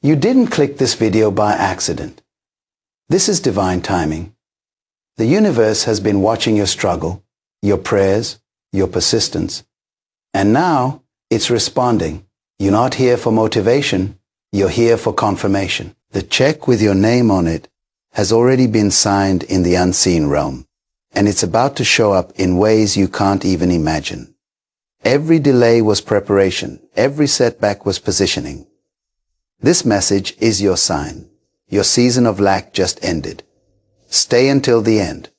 You didn't click this video by accident. This is divine timing. The universe has been watching your struggle, your prayers, your persistence, and now it's responding. You're not here for motivation, you're here for confirmation. The check with your name on it has already been signed in the unseen realm, and it's about to show up in ways you can't even imagine. Every delay was preparation, every setback was positioning. This message is your sign. Your season of lack just ended. Stay until the end.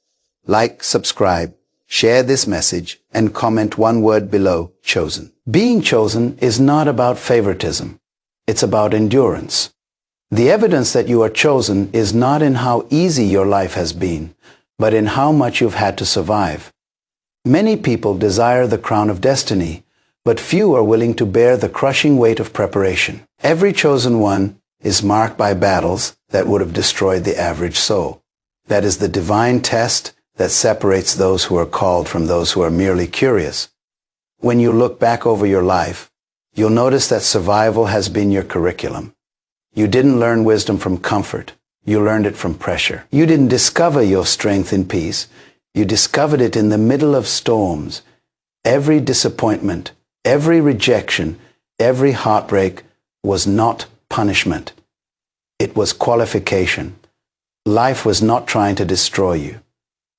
Like, subscribe, share this message, and comment one word below, chosen. Being chosen is not about favoritism. It's about endurance. The evidence that you are chosen is not in how easy your life has been, but in how much you've had to survive. Many people desire the crown of destiny, but few are willing to bear the crushing weight of preparation. Every chosen one is marked by battles that would have destroyed the average soul. That is the divine test that separates those who are called from those who are merely curious. When you look back over your life, you'll notice that survival has been your curriculum. You didn't learn wisdom from comfort. You learned it from pressure. You didn't discover your strength in peace. You discovered it in the middle of storms. Every disappointment, every rejection, every heartbreak was not punishment. It was qualification. Life was not trying to destroy you.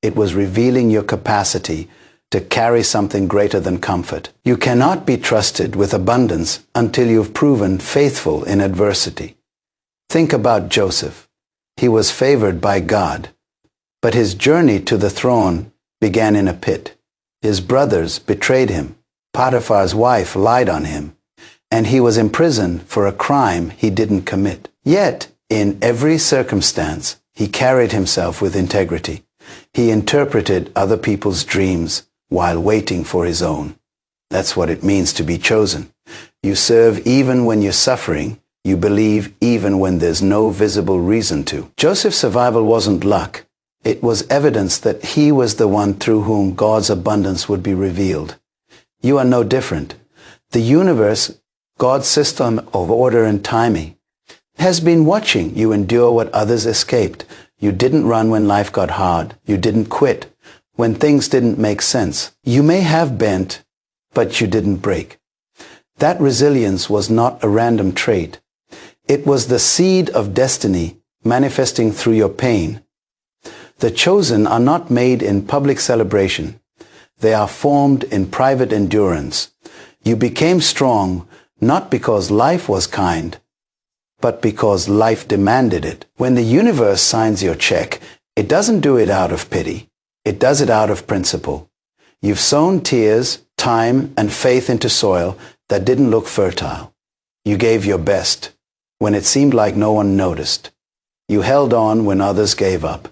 It was revealing your capacity to carry something greater than comfort. You cannot be trusted with abundance until you've proven faithful in adversity. Think about Joseph. He was favored by God, but his journey to the throne began in a pit. His brothers betrayed him. Potiphar's wife lied on him, and he was imprisoned for a crime he didn't commit. Yet, in every circumstance, he carried himself with integrity. He interpreted other people's dreams while waiting for his own. That's what it means to be chosen. You serve even when you're suffering. You believe even when there's no visible reason to. Joseph's survival wasn't luck. It was evidence that he was the one through whom God's abundance would be revealed. You are no different. The universe, God's system of order and timing, has been watching you endure what others escaped. You didn't run when life got hard. You didn't quit when things didn't make sense. You may have bent, but you didn't break. That resilience was not a random trait. It was the seed of destiny manifesting through your pain. The chosen are not made in public celebration. They are formed in private endurance. You became strong not because life was kind, but because life demanded it. When the universe signs your check, it doesn't do it out of pity. It does it out of principle. You've sown tears, time, and faith into soil that didn't look fertile. You gave your best when it seemed like no one noticed. You held on when others gave up.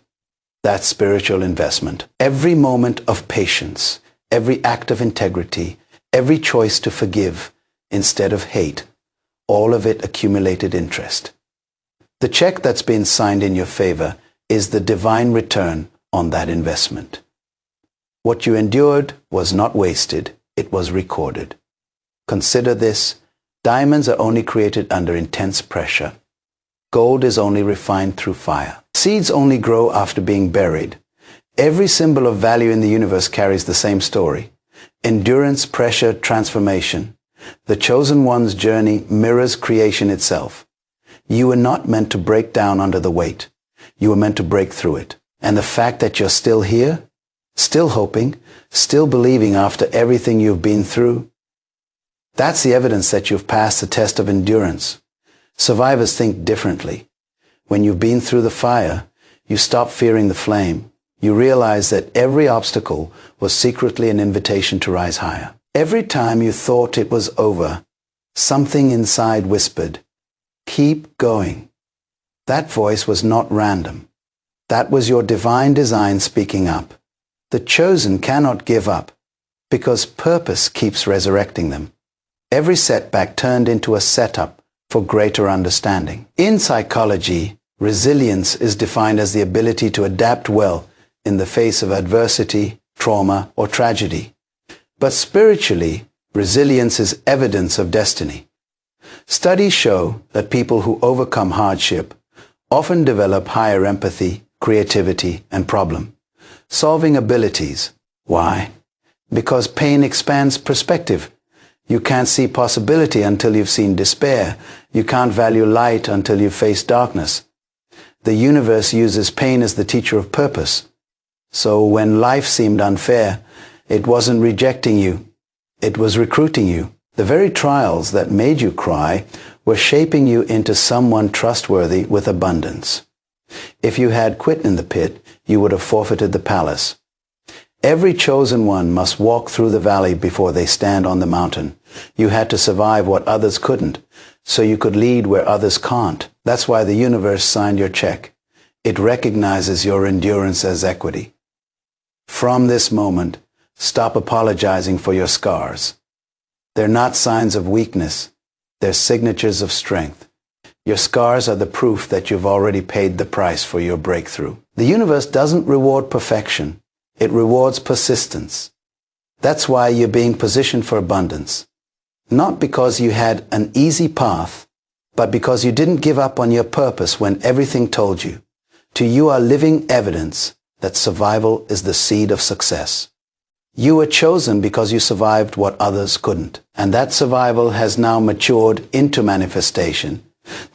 That's spiritual investment. Every moment of patience, every act of integrity, every choice to forgive instead of hate, all of it accumulated interest. The check that's been signed in your favor is the divine return on that investment. What you endured was not wasted, it was recorded. Consider this: diamonds are only created under intense pressure. Gold is only refined through fire. Seeds only grow after being buried. Every symbol of value in the universe carries the same story: endurance, pressure, transformation. The chosen one's journey mirrors creation itself. You were not meant to break down under the weight. You were meant to break through it. And the fact that you're still here, still hoping, still believing after everything you've been through, that's the evidence that you've passed the test of endurance. Survivors think differently. When you've been through the fire, you stop fearing the flame. You realize that every obstacle was secretly an invitation to rise higher. Every time you thought it was over, something inside whispered, "Keep going." That voice was not random. That was your divine design speaking up. The chosen cannot give up because purpose keeps resurrecting them. Every setback turned into a setup for greater understanding. In psychology, resilience is defined as the ability to adapt well in the face of adversity, trauma, or tragedy. But spiritually, resilience is evidence of destiny. Studies show that people who overcome hardship often develop higher empathy, creativity, and problem-solving abilities. Why? Because pain expands perspective. You can't see possibility until you've seen despair. You can't value light until you've faced darkness. The universe uses pain as the teacher of purpose. So when life seemed unfair, it wasn't rejecting you. It was recruiting you. The very trials that made you cry were shaping you into someone trustworthy with abundance. If you had quit in the pit, you would have forfeited the palace. Every chosen one must walk through the valley before they stand on the mountain. You had to survive what others couldn't, so you could lead where others can't. That's why the universe signed your check. It recognizes your endurance as equity. From this moment, stop apologizing for your scars. They're not signs of weakness. They're signatures of strength. Your scars are the proof that you've already paid the price for your breakthrough. The universe doesn't reward perfection. It rewards persistence. That's why you're being positioned for abundance. Not because you had an easy path, but because you didn't give up on your purpose when everything told you. You are living evidence that survival is the seed of success. You were chosen because you survived what others couldn't. And that survival has now matured into manifestation.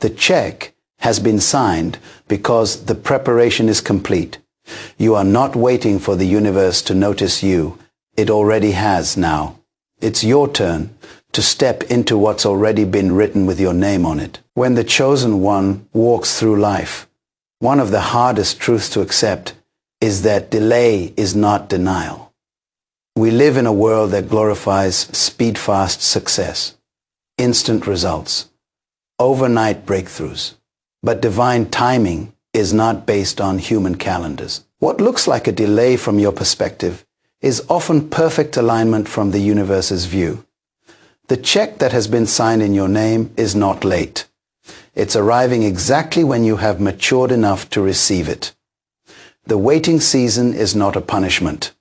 The check has been signed because the preparation is complete. You are not waiting for the universe to notice you. It already has now. It's your turn to step into what's already been written with your name on it. When the chosen one walks through life, one of the hardest truths to accept is that delay is not denial. We live in a world that glorifies speed-fast success, instant results, overnight breakthroughs. But divine timing is not based on human calendars. What looks like a delay from your perspective is often perfect alignment from the universe's view. The check that has been signed in your name is not late. It's arriving exactly when you have matured enough to receive it. The waiting season is not a punishment.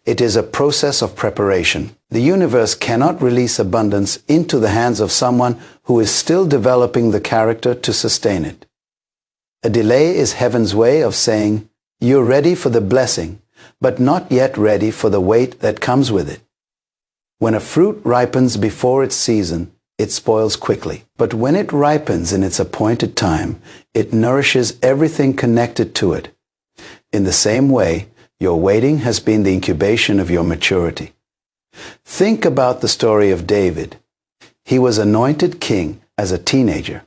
It is a process of preparation. The universe cannot release abundance into the hands of someone who is still developing the character to sustain it. A delay is heaven's way of saying, you're ready for the blessing, but not yet ready for the weight that comes with it. When a fruit ripens before its season, it spoils quickly. But when it ripens in its appointed time, it nourishes everything connected to it. In the same way, your waiting has been the incubation of your maturity. Think about the story of David. He was anointed king as a teenager,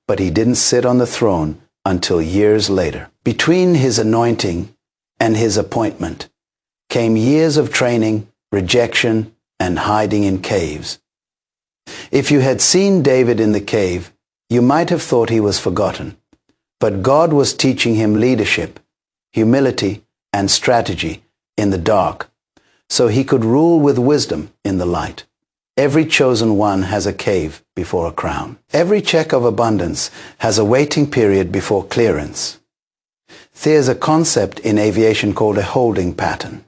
but he didn't sit on the throne until years later. Between his anointing and his appointment came years of training, rejection, and hiding in caves. If you had seen David in the cave, you might have thought he was forgotten. But God was teaching him leadership, humility, and strategy in the dark, so he could rule with wisdom in the light. Every chosen one has a cave before a crown. Every check of abundance has a waiting period before clearance. There's a concept in aviation called a holding pattern.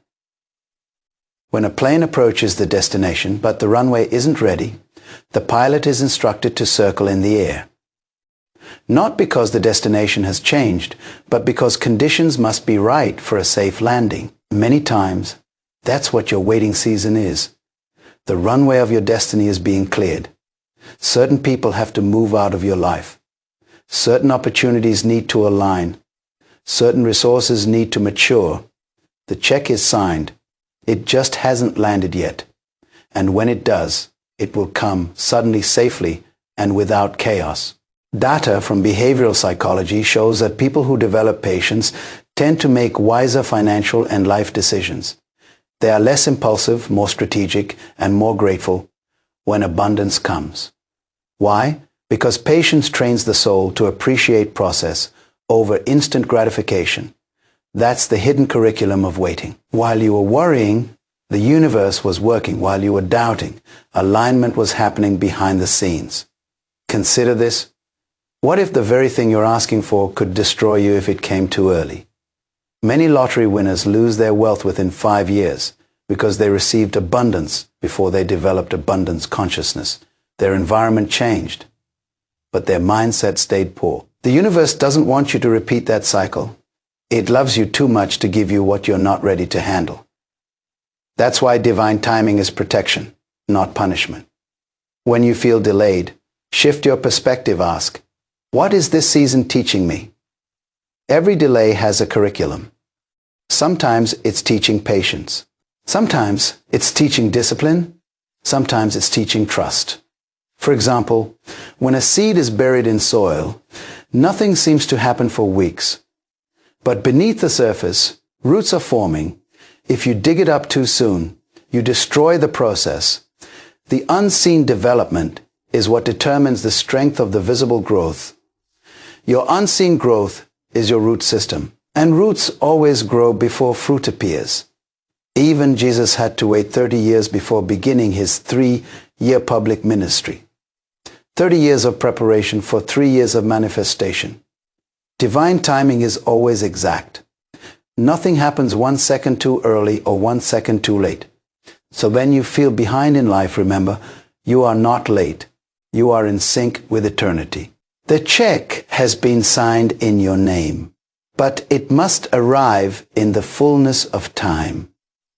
When a plane approaches the destination but the runway isn't ready, the pilot is instructed to circle in the air. Not because the destination has changed, but because conditions must be right for a safe landing. Many times, that's what your waiting season is. The runway of your destiny is being cleared. Certain people have to move out of your life. Certain opportunities need to align. Certain resources need to mature. The check is signed. It just hasn't landed yet. And when it does, it will come suddenly, safely, and without chaos. Data from behavioral psychology shows that people who develop patience tend to make wiser financial and life decisions. They are less impulsive, more strategic, and more grateful when abundance comes. Why? Because patience trains the soul to appreciate process over instant gratification. That's the hidden curriculum of waiting. While you were worrying, the universe was working. While you were doubting, alignment was happening behind the scenes. Consider this. What if the very thing you're asking for could destroy you if it came too early? Many lottery winners lose their wealth within 5 years because they received abundance before they developed abundance consciousness. Their environment changed. but their mindset stayed poor. The universe doesn't want you to repeat that cycle. It loves you too much to give you what you're not ready to handle. That's why divine timing is protection, not punishment. When you feel delayed, shift your perspective. Ask, what is this season teaching me? Every delay has a curriculum. Sometimes it's teaching patience. Sometimes it's teaching discipline. Sometimes it's teaching trust. For example, when a seed is buried in soil, nothing seems to happen for weeks. But beneath the surface, roots are forming. If you dig it up too soon, you destroy the process. The unseen development is what determines the strength of the visible growth. Your unseen growth is your root system, and roots always grow before fruit appears. Even Jesus had to wait 30 years before beginning his 3-year public ministry. 30 years of preparation for 3 years of manifestation. Divine timing is always exact. Nothing happens 1 second too early or 1 second too late. So when you feel behind in life, remember, you are not late. You are in sync with eternity. The check has been signed in your name, but it must arrive in the fullness of time.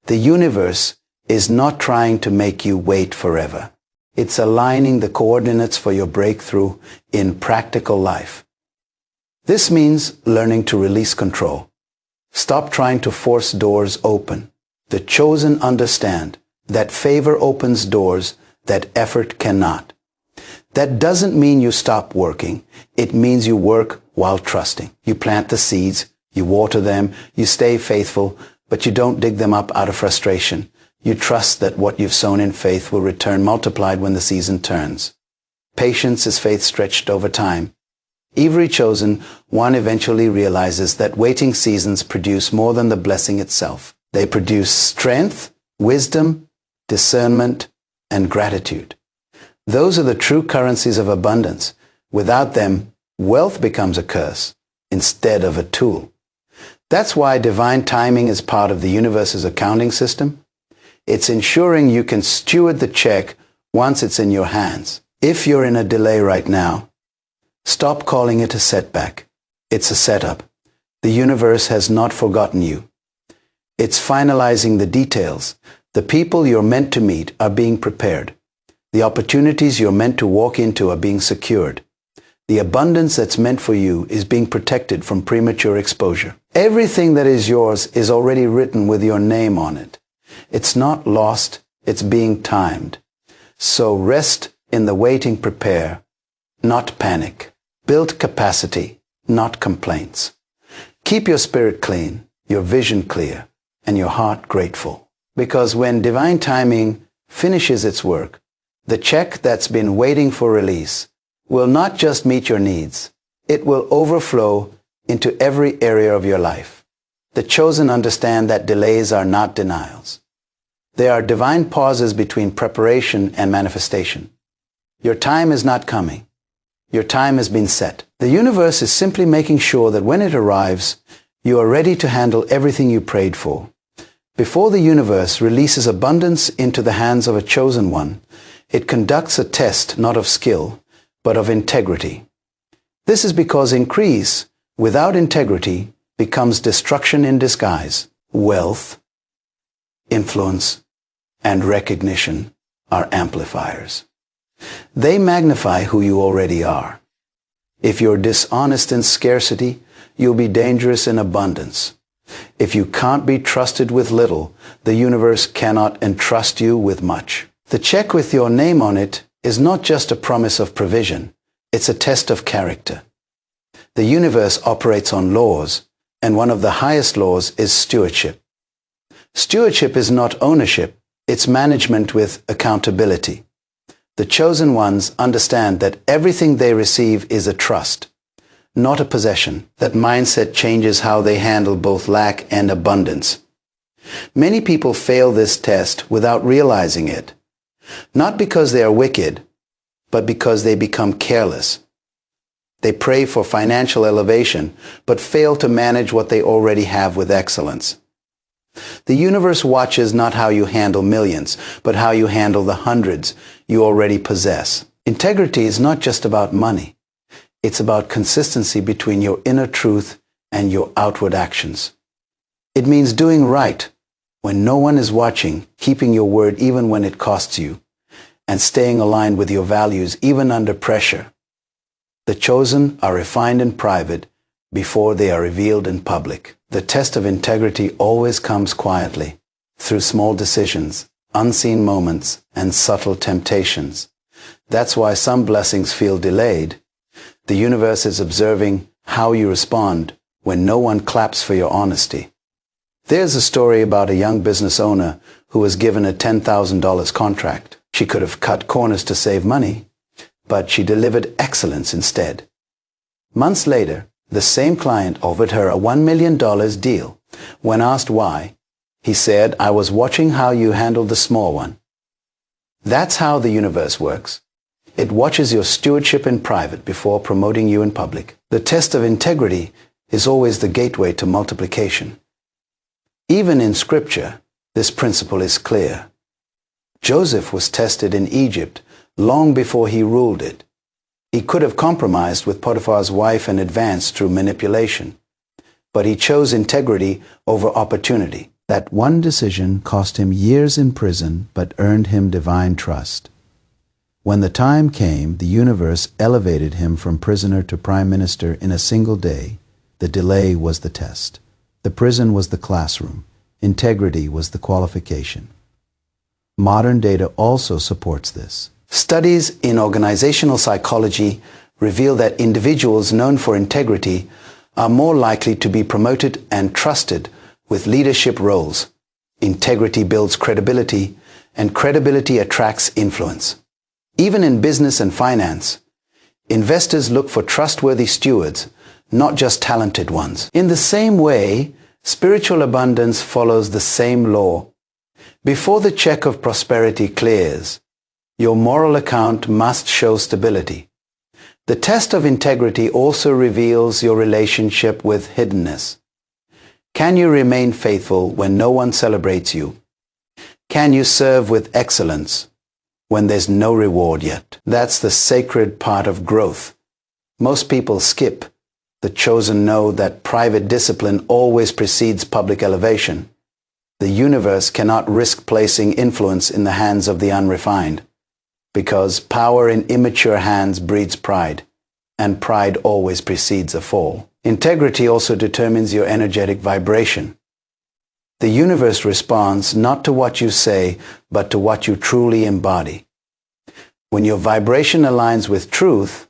The universe is not trying to make you wait forever. It's aligning the coordinates for your breakthrough in practical life. This means learning to release control. Stop trying to force doors open. The chosen understand that favor opens doors that effort cannot. That doesn't mean you stop working. It means you work while trusting. You plant the seeds, you water them, you stay faithful, but you don't dig them up out of frustration. You trust that what you've sown in faith will return multiplied when the season turns. Patience is faith stretched over time. 𝐉𝐻𝐸, one eventually realizes that waiting seasons produce more than the blessing itself. They produce strength, wisdom, discernment, and gratitude. Those are the true currencies of abundance. Without them, wealth becomes a curse instead of a tool. That's why divine timing is part of the universe's accounting system. It's ensuring you can steward the check once it's in your hands. If you're in a delay right now, stop calling it a setback. It's a setup. The universe has not forgotten you. It's finalizing the details. The people you're meant to meet are being prepared. The opportunities you're meant to walk into are being secured. The abundance that's meant for you is being protected from premature exposure. Everything that is yours is already written with your name on it. It's not lost, it's being timed. So rest in the waiting, prepare, not panic. Build capacity, not complaints. Keep your spirit clean, your vision clear, and your heart grateful. Because when divine timing finishes its work, the check that's been waiting for release will not just meet your needs, it will overflow into every area of your life. The chosen understand that delays are not denials. They are divine pauses between preparation and manifestation. Your time is not coming. Your time has been set. The universe is simply making sure that when it arrives, you are ready to handle everything you prayed for. Before the universe releases abundance into the hands of a chosen one, it conducts a test not of skill, but of integrity. This is because increase without integrity becomes destruction in disguise. Wealth, influence, and recognition are amplifiers. They magnify who you already are. If you're dishonest in scarcity, you'll be dangerous in abundance. If you can't be trusted with little, the universe cannot entrust you with much. The check with your name on it is not just a promise of provision, it's a test of character. The universe operates on laws, and one of the highest laws is stewardship. Stewardship is not ownership, it's management with accountability. The chosen ones understand that everything they receive is a trust, not a possession. That mindset changes how they handle both lack and abundance. Many people fail this test without realizing it, not because they are wicked, but because they become careless. They pray for financial elevation, but fail to manage what they already have with excellence. The universe watches not how you handle millions, but how you handle the hundreds you already possess. Integrity is not just about money. It's about consistency between your inner truth and your outward actions. It means doing right when no one is watching, keeping your word even when it costs you, and staying aligned with your values even under pressure. The chosen are refined in private before they are revealed in public. The test of integrity always comes quietly, through small decisions, unseen moments, and subtle temptations. That's why some blessings feel delayed. The universe is observing how you respond when no one claps for your honesty. There's a story about a young business owner who was given a $10,000 contract. She could have cut corners to save money, but she delivered excellence instead. Months later, the same client offered her a $1 million deal. When asked why, he said, "I was watching how you handled the small one." That's how the universe works. It watches your stewardship in private before promoting you in public. The test of integrity is always the gateway to multiplication. Even in Scripture, this principle is clear. Joseph was tested in Egypt long before he ruled it. He could have compromised with Potiphar's wife and advanced through manipulation, but he chose integrity over opportunity. That one decision cost him years in prison but earned him divine trust. When the time came, the universe elevated him from prisoner to prime minister in a single day. The delay was the test. The prison was the classroom. Integrity was the qualification. Modern data also supports this. Studies in organizational psychology reveal that individuals known for integrity are more likely to be promoted and trusted with leadership roles. Integrity builds credibility, and credibility attracts influence. Even in business and finance, investors look for trustworthy stewards, not just talented ones. In the same way, spiritual abundance follows the same law. Before the check of prosperity clears, your moral account must show stability. The test of integrity also reveals your relationship with hiddenness. Can you remain faithful when no one celebrates you? Can you serve with excellence when there's no reward yet? That's the sacred part of growth. Most people skip. The chosen know that private discipline always precedes public elevation. The universe cannot risk placing influence in the hands of the unrefined, because power in immature hands breeds pride, and pride always precedes a fall. Integrity also determines your energetic vibration. The universe responds not to what you say, but to what you truly embody. When your vibration aligns with truth,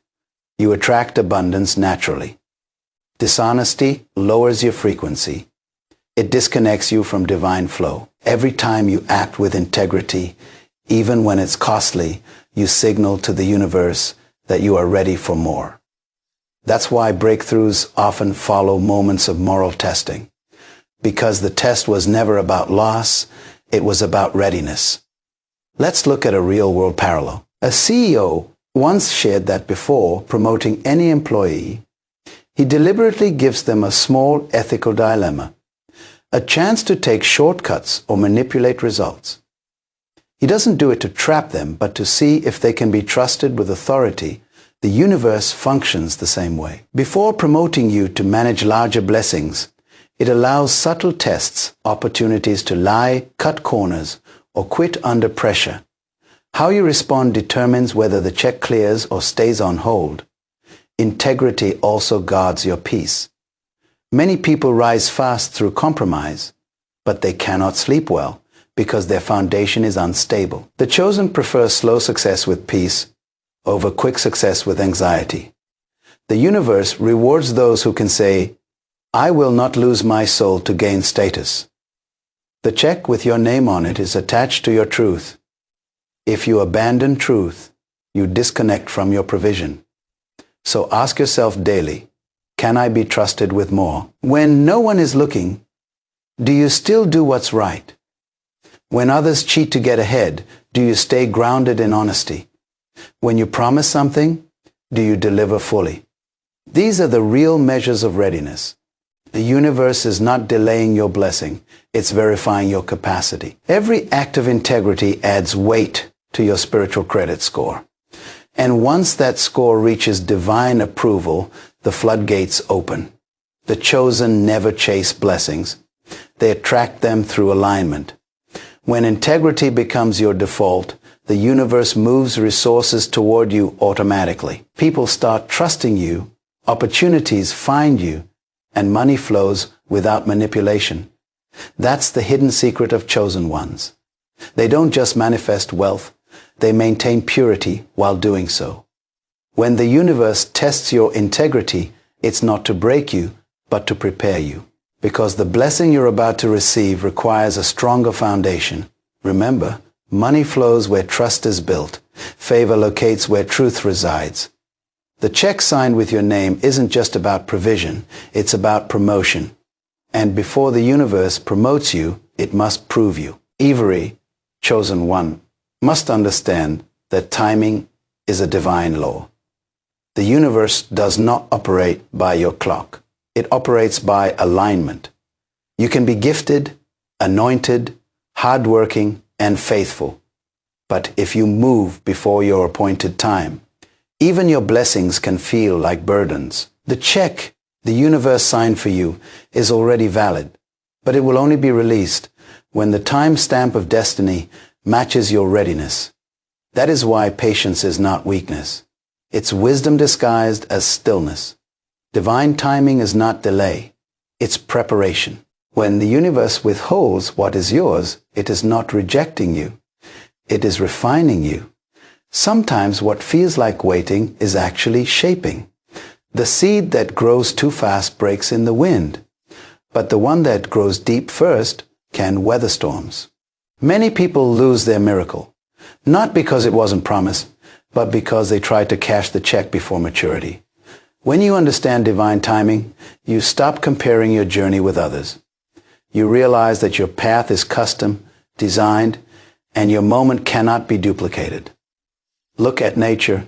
you attract abundance naturally. Dishonesty lowers your frequency. It disconnects you from divine flow. Every time you act with integrity, even when it's costly, you signal to the universe that you are ready for more. That's why breakthroughs often follow moments of moral testing. Because the test was never about loss, it was about readiness. Let's look at a real-world parallel. A CEO once shared that before promoting any employee, he deliberately gives them a small ethical dilemma, a chance to take shortcuts or manipulate results. He doesn't do it to trap them, but to see if they can be trusted with authority. The universe functions the same way. Before promoting you to manage larger blessings, it allows subtle tests, opportunities to lie, cut corners, or quit under pressure. How you respond determines whether the check clears or stays on hold. Integrity also guards your peace. Many people rise fast through compromise, but they cannot sleep well because their foundation is unstable. The chosen prefer slow success with peace over quick success with anxiety. The universe rewards those who can say, "I will not lose my soul to gain status." The check with your name on it is attached to your truth. If you abandon truth, you disconnect from your provision. So ask yourself daily, can I be trusted with more? When no one is looking, do you still do what's right? When others cheat to get ahead, do you stay grounded in honesty? When you promise something, do you deliver fully? These are the real measures of readiness. The universe is not delaying your blessing, it's verifying your capacity. Every act of integrity adds weight to your spiritual credit score. And once that score reaches divine approval, the floodgates open. The chosen never chase blessings. They attract them through alignment. When integrity becomes your default, the universe moves resources toward you automatically. People start trusting you, opportunities find you, and money flows without manipulation. That's the hidden secret of chosen ones. They don't just manifest wealth, they maintain purity while doing so. When the universe tests your integrity, it's not to break you, but to prepare you. Because the blessing you're about to receive requires a stronger foundation. Remember, money flows where trust is built. Favor locates where truth resides. The check signed with your name isn't just about provision, it's about promotion. And before the universe promotes you, it must prove you. 𝐉𝐮𝐬𝐿, chosen one, must understand that timing is a divine law. The universe does not operate by your clock. It operates by alignment. You can be gifted, anointed, hardworking, and faithful. But if you move before your appointed time, even your blessings can feel like burdens. The check the universe signed for you is already valid, but it will only be released when the time stamp of destiny matches your readiness. That is why patience is not weakness. It's wisdom disguised as stillness. Divine timing is not delay. It's preparation. When the universe withholds what is yours, it is not rejecting you. It is refining you. Sometimes what feels like waiting is actually shaping. The seed that grows too fast breaks in the wind, but the one that grows deep first can weather storms. Many people lose their miracle, not because it wasn't promised, but because they tried to cash the check before maturity. When you understand divine timing, you stop comparing your journey with others. You realize that your path is custom, designed, and your moment cannot be duplicated. Look at nature.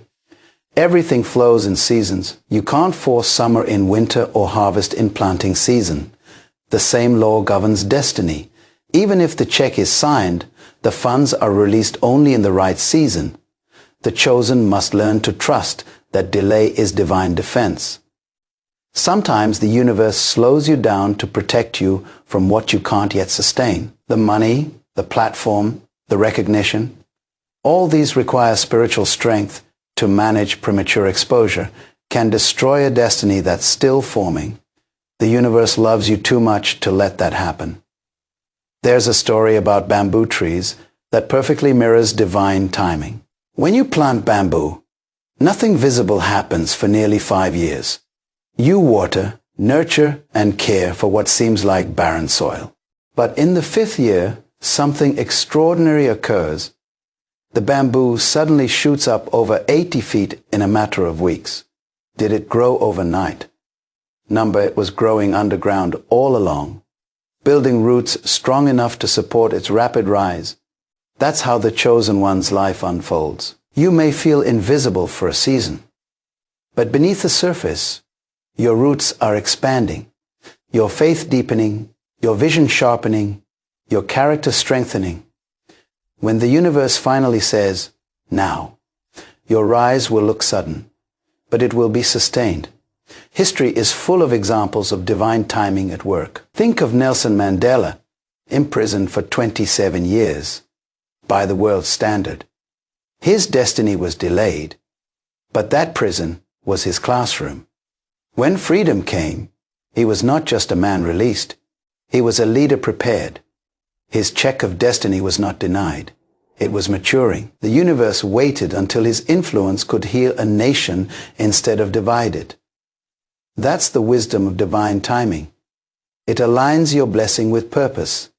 Everything flows in seasons. You can't force summer in winter or harvest in planting season. The same law governs destiny. Even if the check is signed, the funds are released only in the right season. The chosen must learn to trust that delay is divine defense. Sometimes the universe slows you down to protect you from what you can't yet sustain. The money, the platform, the recognition. All these require spiritual strength to manage premature exposure, can destroy a destiny that's still forming. The universe loves you too much to let that happen. There's a story about bamboo trees that perfectly mirrors divine timing. When you plant bamboo, nothing visible happens for nearly 5 years. You water, nurture, and care for what seems like barren soil. But in the 5th year, something extraordinary occurs. The bamboo suddenly shoots up over 80 feet in a matter of weeks. Did it grow overnight? No, it was growing underground all along, building roots strong enough to support its rapid rise. That's how the chosen one's life unfolds. You may feel invisible for a season, but beneath the surface, your roots are expanding, your faith deepening, your vision sharpening, your character strengthening. When the universe finally says, now, your rise will look sudden, but it will be sustained. History is full of examples of divine timing at work. Think of Nelson Mandela, imprisoned for 27 years, by the world's standard. His destiny was delayed, but that prison was his classroom. When freedom came, he was not just a man released, he was a leader prepared. His check of destiny was not denied. It was maturing. The universe waited until his influence could heal a nation instead of divide it. That's the wisdom of divine timing. It aligns your blessing with purpose.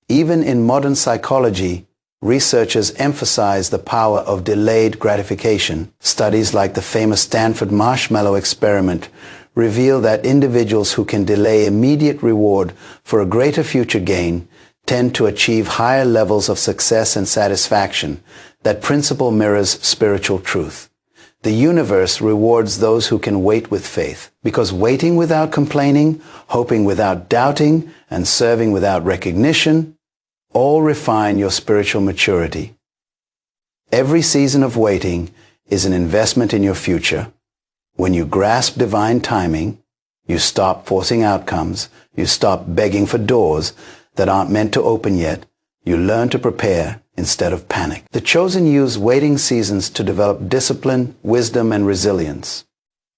Even in modern psychology, researchers emphasize the power of delayed gratification. Studies like the famous Stanford marshmallow experiment reveal that individuals who can delay immediate reward for a greater future gain tend to achieve higher levels of success and satisfaction. That principle mirrors spiritual truth. The universe rewards those who can wait with faith, because waiting without complaining, hoping without doubting, and serving without recognition all refine your spiritual maturity. Every season of waiting is an investment in your future. When you grasp divine timing, you stop forcing outcomes, you stop begging for doors that aren't meant to open yet, you learn to prepare instead of panic. The chosen use waiting seasons to develop discipline, wisdom, and resilience.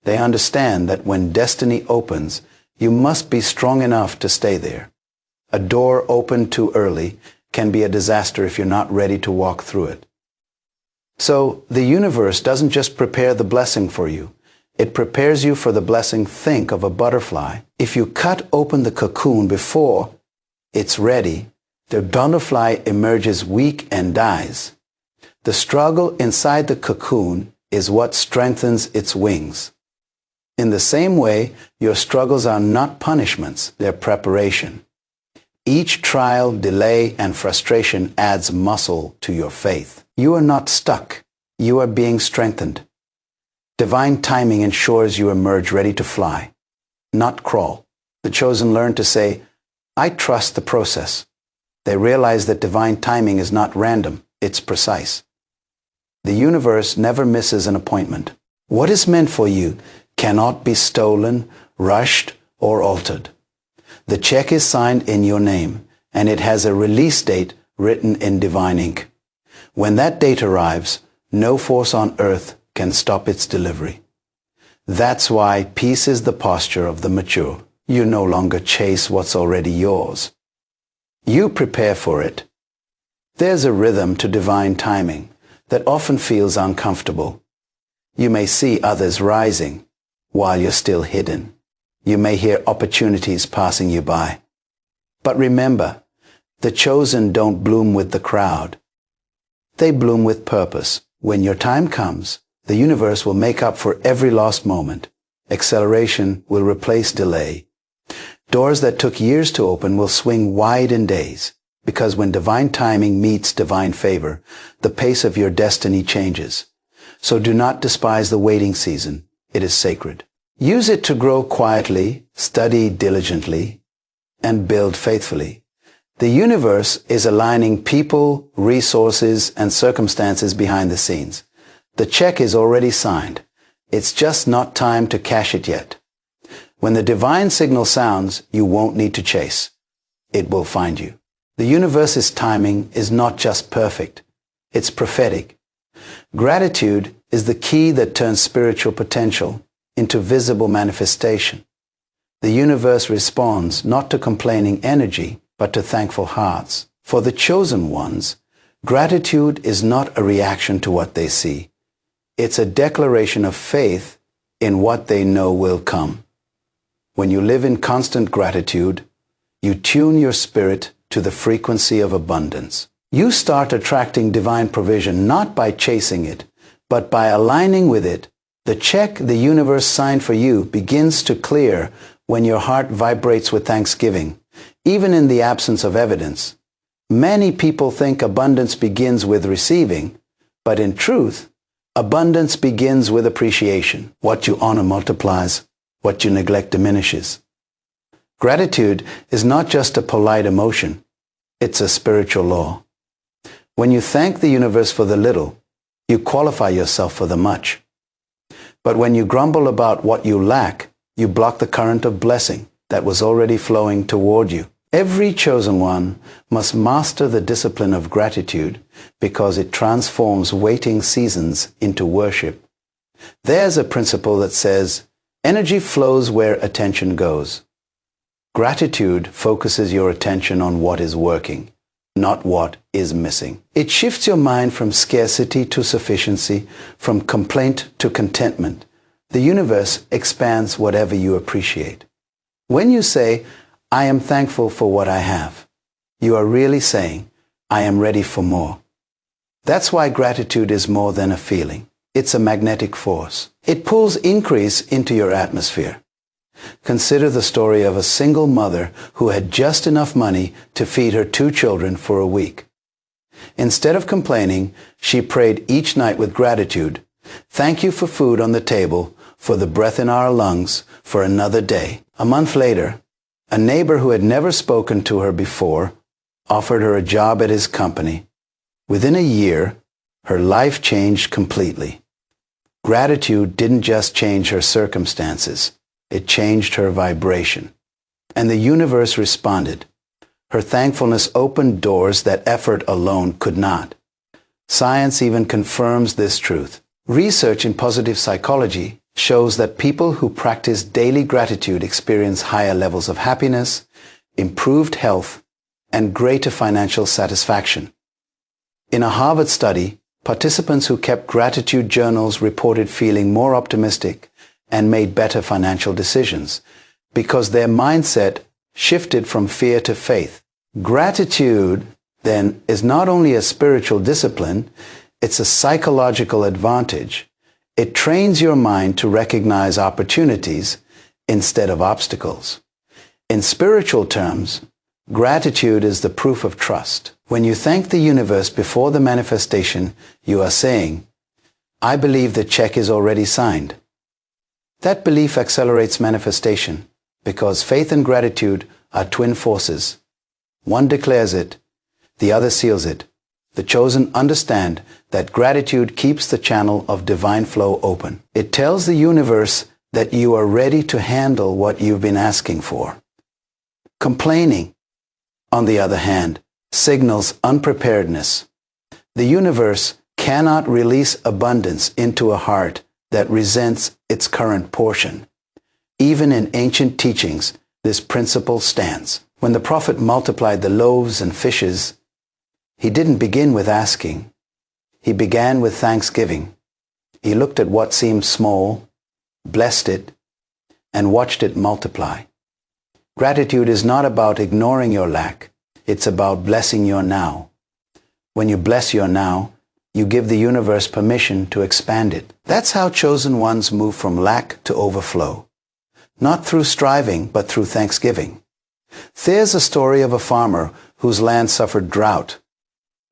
They understand that when destiny opens, you must be strong enough to stay there. A door opened too early can be a disaster if you're not ready to walk through it. So the universe doesn't just prepare the blessing for you. It prepares you for the blessing. Think of a butterfly. If you cut open the cocoon before it's ready, the butterfly emerges weak and dies. The struggle inside the cocoon is what strengthens its wings. In the same way, your struggles are not punishments, they're preparation. Each trial, delay, and frustration adds muscle to your faith. You are not stuck. You are being strengthened. Divine timing ensures you emerge ready to fly, not crawl. The chosen learn to say, I trust the process. They realize that divine timing is not random, it's precise. The universe never misses an appointment. What is meant for you cannot be stolen, rushed, or altered. The check is signed in your name, and it has a release date written in divine ink. When that date arrives, no force on earth can stop its delivery. That's why peace is the posture of the mature. You no longer chase what's already yours. You prepare for it. There's a rhythm to divine timing that often feels uncomfortable. You may see others rising while you're still hidden. You may hear opportunities passing you by. But remember, the chosen don't bloom with the crowd. They bloom with purpose. When your time comes, the universe will make up for every lost moment. Acceleration will replace delay. Doors that took years to open will swing wide in days, because when divine timing meets divine favor, the pace of your destiny changes. So do not despise the waiting season. It is sacred. Use it to grow quietly, study diligently, and build faithfully. The universe is aligning people, resources, and circumstances behind the scenes. The check is already signed. It's just not time to cash it yet. When the divine signal sounds, you won't need to chase. It will find you. The universe's timing is not just perfect. It's prophetic. Gratitude is the key that turns spiritual potential into visible manifestation. The universe responds not to complaining energy, but to thankful hearts. For the chosen ones, gratitude is not a reaction to what they see. It's a declaration of faith in what they know will come. When you live in constant gratitude, you tune your spirit to the frequency of abundance. You start attracting divine provision not by chasing it, but by aligning with it. The check the universe signed for you begins to clear when your heart vibrates with thanksgiving, even in the absence of evidence. Many people think abundance begins with receiving, but in truth, abundance begins with appreciation. What you honor multiplies, what you neglect diminishes. Gratitude is not just a polite emotion, it's a spiritual law. When you thank the universe for the little, you qualify yourself for the much. But when you grumble about what you lack, you block the current of blessing that was already flowing toward you. Every chosen one must master the discipline of gratitude because it transforms waiting seasons into worship. There's a principle that says, energy flows where attention goes. Gratitude focuses your attention on what is working, not what is missing. It shifts your mind from scarcity to sufficiency, from complaint to contentment. The universe expands whatever you appreciate. When you say, I am thankful for what I have, you are really saying, I am ready for more. That's why gratitude is more than a feeling. It's a magnetic force. It pulls increase into your atmosphere. Consider the story of a single mother who had just enough money to feed her 2 children for a week. Instead of complaining, she prayed each night with gratitude, thank you for food on the table, for the breath in our lungs, for another day. A month later, a neighbor who had never spoken to her before offered her a job at his company. Within a year, her life changed completely. Gratitude didn't just change her circumstances, it changed her vibration. And the universe responded. Her thankfulness opened doors that effort alone could not. Science even confirms this truth. Research in positive psychology shows that people who practice daily gratitude experience higher levels of happiness, improved health, and greater financial satisfaction. In a Harvard study, participants who kept gratitude journals reported feeling more optimistic and made better financial decisions because their mindset shifted from fear to faith. Gratitude, then, is not only a spiritual discipline, it's a psychological advantage. It trains your mind to recognize opportunities instead of obstacles. In spiritual terms, gratitude is the proof of trust. When you thank the universe before the manifestation, you are saying, "I believe the check is already signed." That belief accelerates manifestation because faith and gratitude are twin forces. One declares it, the other seals it. The chosen understand that gratitude keeps the channel of divine flow open. It tells the universe that you are ready to handle what you've been asking for. Complaining, on the other hand, signals unpreparedness. The universe cannot release abundance into a heart that resents its current portion. Even in ancient teachings, this principle stands. When the prophet multiplied the loaves and fishes, he didn't begin with asking. He began with thanksgiving. He looked at what seemed small, blessed it, and watched it multiply. Gratitude is not about ignoring your lack. It's about blessing your now. When you bless your now, you give the universe permission to expand it. That's how chosen ones move from lack to overflow. Not through striving, but through thanksgiving. There's a story of a farmer whose land suffered drought.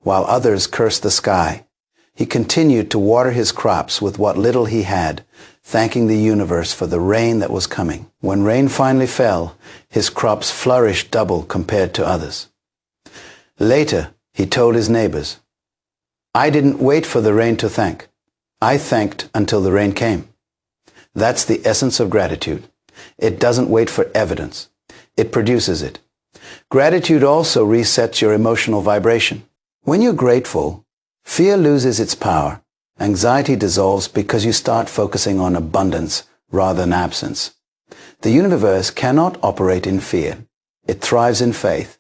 While others cursed the sky, he continued to water his crops with what little he had, thanking the universe for the rain that was coming. When rain finally fell, his crops flourished double compared to others. Later, he told his neighbors, "I didn't wait for the rain to thank. I thanked until the rain came." That's the essence of gratitude. It doesn't wait for evidence. It produces it. Gratitude also resets your emotional vibration. When you're grateful, fear loses its power. Anxiety dissolves because you start focusing on abundance rather than absence. The universe cannot operate in fear. It thrives in faith.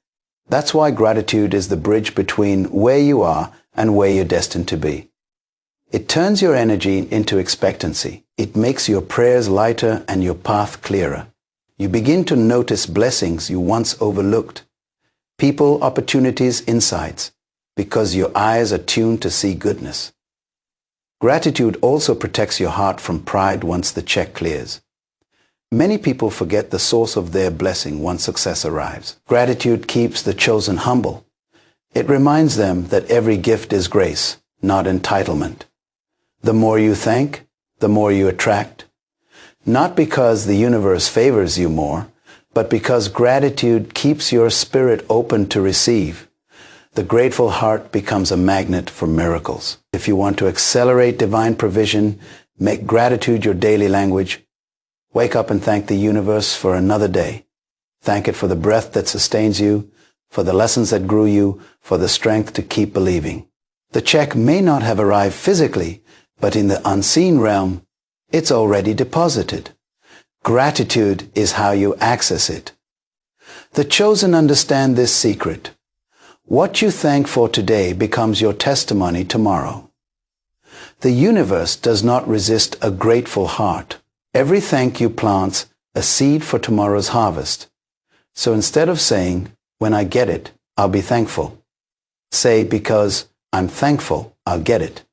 That's why gratitude is the bridge between where you are and where you're destined to be. It turns your energy into expectancy. It makes your prayers lighter and your path clearer. You begin to notice blessings you once overlooked. People, opportunities, insights, because your eyes are tuned to see goodness. Gratitude also protects your heart from pride once the check clears. Many people forget the source of their blessing once success arrives. Gratitude keeps the chosen humble. It reminds them that every gift is grace, not entitlement. The more you thank, the more you attract. Not because the universe favors you more, but because gratitude keeps your spirit open to receive. The grateful heart becomes a magnet for miracles. If you want to accelerate divine provision, make gratitude your daily language. Wake up and thank the universe for another day. Thank it for the breath that sustains you, for the lessons that grew you, for the strength to keep believing. The check may not have arrived physically, but in the unseen realm, it's already deposited. Gratitude is how you access it. The chosen understand this secret. What you thank for today becomes your testimony tomorrow. The universe does not resist a grateful heart. Every thank you plants a seed for tomorrow's harvest. So instead of saying, "When I get it, I'll be thankful," say, "Because I'm thankful, I'll get it."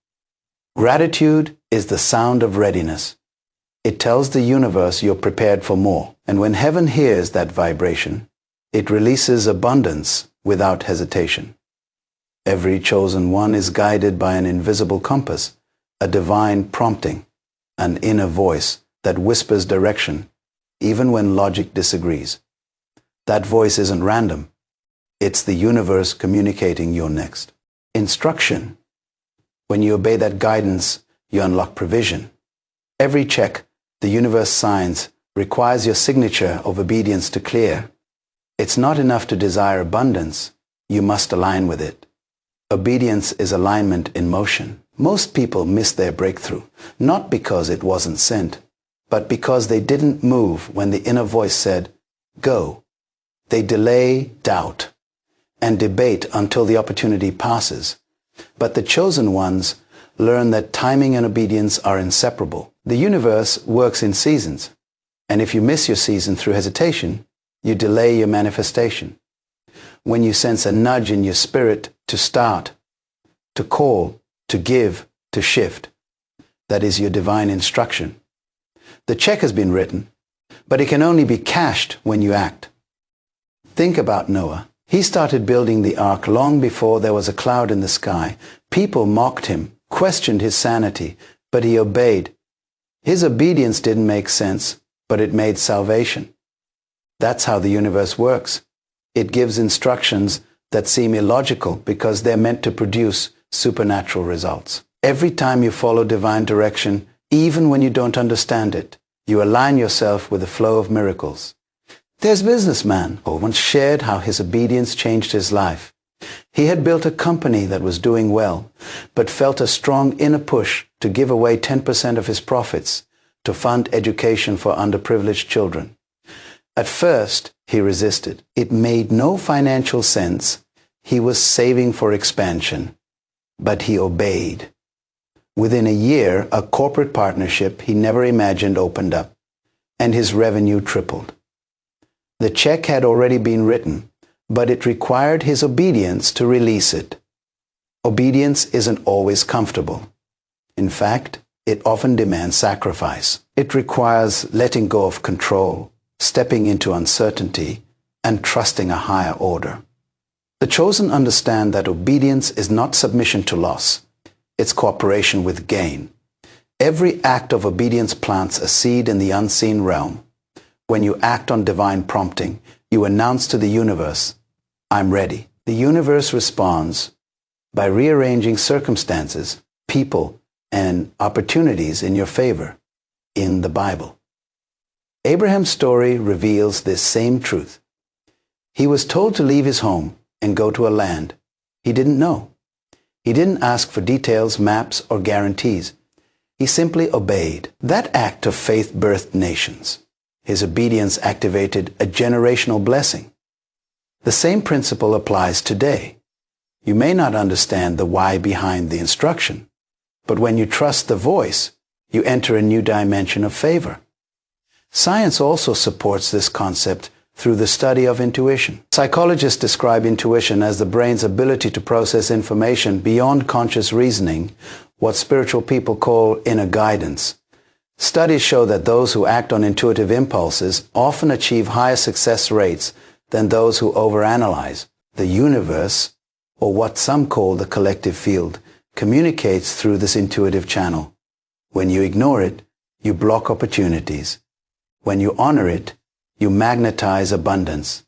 Gratitude is the sound of readiness. It tells the universe you're prepared for more. And when heaven hears that vibration, it releases abundance without hesitation. Every chosen one is guided by an invisible compass, a divine prompting, an inner voice that whispers direction, even when logic disagrees. That voice isn't random. It's the universe communicating your next instruction. When you obey that guidance, you unlock provision. Every check the universe signs requires your signature of obedience to clear. It's not enough to desire abundance. You must align with it. Obedience is alignment in motion. Most people miss their breakthrough, not because it wasn't sent, but because they didn't move when the inner voice said, "Go." They delay, doubt, and debate until the opportunity passes. But the chosen ones learn that timing and obedience are inseparable. The universe works in seasons, and if you miss your season through hesitation, you delay your manifestation. When you sense a nudge in your spirit to start, to call, to give, to shift, that is your divine instruction. The check has been written, but it can only be cashed when you act. Think about Noah. He started building the ark long before there was a cloud in the sky. People mocked him, questioned his sanity, but he obeyed. His obedience didn't make sense, but it made salvation. That's how the universe works. It gives instructions that seem illogical because they're meant to produce supernatural results. Every time you follow divine direction, even when you don't understand it, you align yourself with the flow of miracles. There's a businessman who once shared how his obedience changed his life. He had built a company that was doing well, but felt a strong inner push to give away 10% of his profits to fund education for underprivileged children. At first, he resisted. It made no financial sense. He was saving for expansion, but he obeyed. Within a year, a corporate partnership he never imagined opened up, and his revenue tripled. The check had already been written, but it required his obedience to release it. Obedience isn't always comfortable. In fact, it often demands sacrifice. It requires letting go of control, stepping into uncertainty, and trusting a higher order. The chosen understand that obedience is not submission to loss. It's cooperation with gain. Every act of obedience plants a seed in the unseen realm. When you act on divine prompting, you announce to the universe, "I'm ready." The universe responds by rearranging circumstances, people, and opportunities in your favor in the Bible. Abraham's story reveals this same truth. He was told to leave his home and go to a land he didn't know. He didn't ask for details, maps, or guarantees. He simply obeyed. That act of faith birthed nations. His obedience activated a generational blessing. The same principle applies today. You may not understand the why behind the instruction, but when you trust the voice, you enter a new dimension of favor. Science also supports this concept through the study of intuition. Psychologists describe intuition as the brain's ability to process information beyond conscious reasoning, what spiritual people call inner guidance. Studies show that those who act on intuitive impulses often achieve higher success rates than those who overanalyze. The universe, or what some call the collective field, communicates through this intuitive channel. When you ignore it, you block opportunities. When you honor it, you magnetize abundance.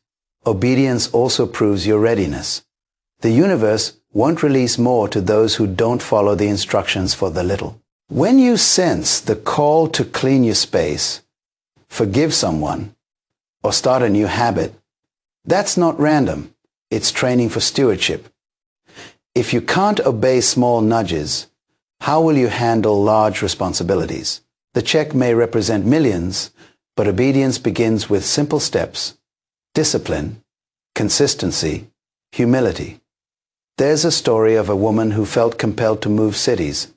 Obedience also proves your readiness. The universe won't release more to those who don't follow the instructions for the little. When you sense the call to clean your space, forgive someone, or start a new habit, that's not random. It's training for stewardship. If you can't obey small nudges, how will you handle large responsibilities? The check may represent millions, but obedience begins with simple steps: discipline, consistency, humility. There's a story of a woman who felt compelled to move cities.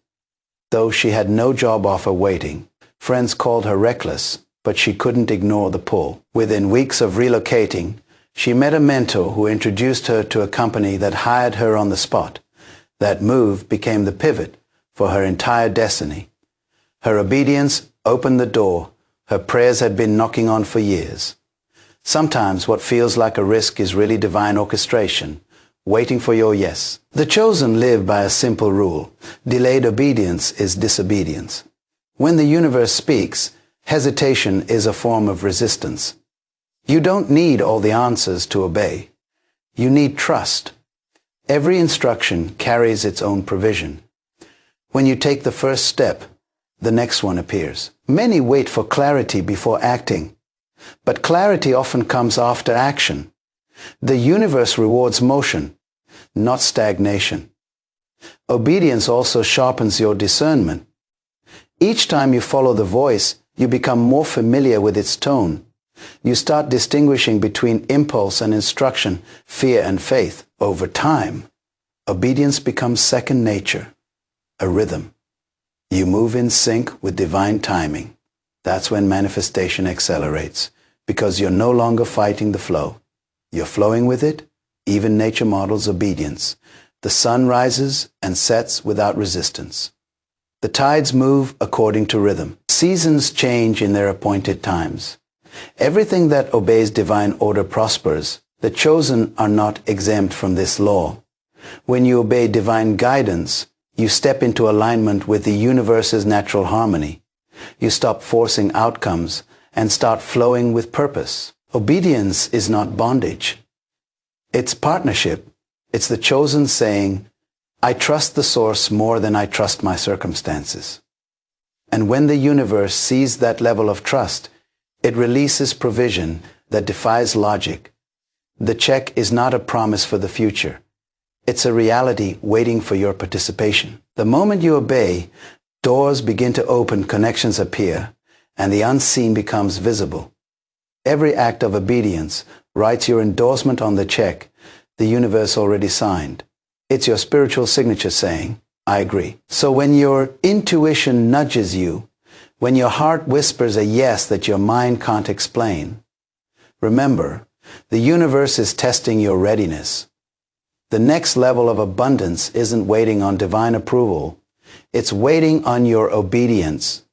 Though she had no job offer waiting, friends called her reckless, but she couldn't ignore the pull. Within weeks of relocating, she met a mentor who introduced her to a company that hired her on the spot. That move became the pivot for her entire destiny. Her obedience opened the door her prayers had been knocking on for years. Sometimes what feels like a risk is really divine orchestration, waiting for your yes. The chosen live by a simple rule: delayed obedience is disobedience. When the universe speaks, hesitation is a form of resistance. You don't need all the answers to obey. You need trust. Every instruction carries its own provision. When you take the first step, the next one appears. Many wait for clarity before acting, but clarity often comes after action. The universe rewards motion, not stagnation. Obedience also sharpens your discernment. Each time you follow the voice, you become more familiar with its tone. You start distinguishing between impulse and instruction, fear and faith. Over time, obedience becomes second nature, a rhythm. You move in sync with divine timing. That's when manifestation accelerates, because you're no longer fighting the flow. You're flowing with it. Even nature models obedience. The sun rises and sets without resistance. The tides move according to rhythm. Seasons change in their appointed times. Everything that obeys divine order prospers. The chosen are not exempt from this law. When you obey divine guidance, you step into alignment with the universe's natural harmony. You stop forcing outcomes and start flowing with purpose. Obedience is not bondage. It's partnership. It's the chosen saying, I trust the source more than I trust my circumstances. And when the universe sees that level of trust, it releases provision that defies logic. The check is not a promise for the future. It's a reality waiting for your participation. The moment you obey, doors begin to open, connections appear, and the unseen becomes visible. Every act of obedience writes your endorsement on the check the universe already signed. It's your spiritual signature saying, I agree. So when your intuition nudges you, when your heart whispers a yes that your mind can't explain, remember, the universe is testing your readiness. The next level of abundance isn't waiting on divine approval. It's waiting on your obedience.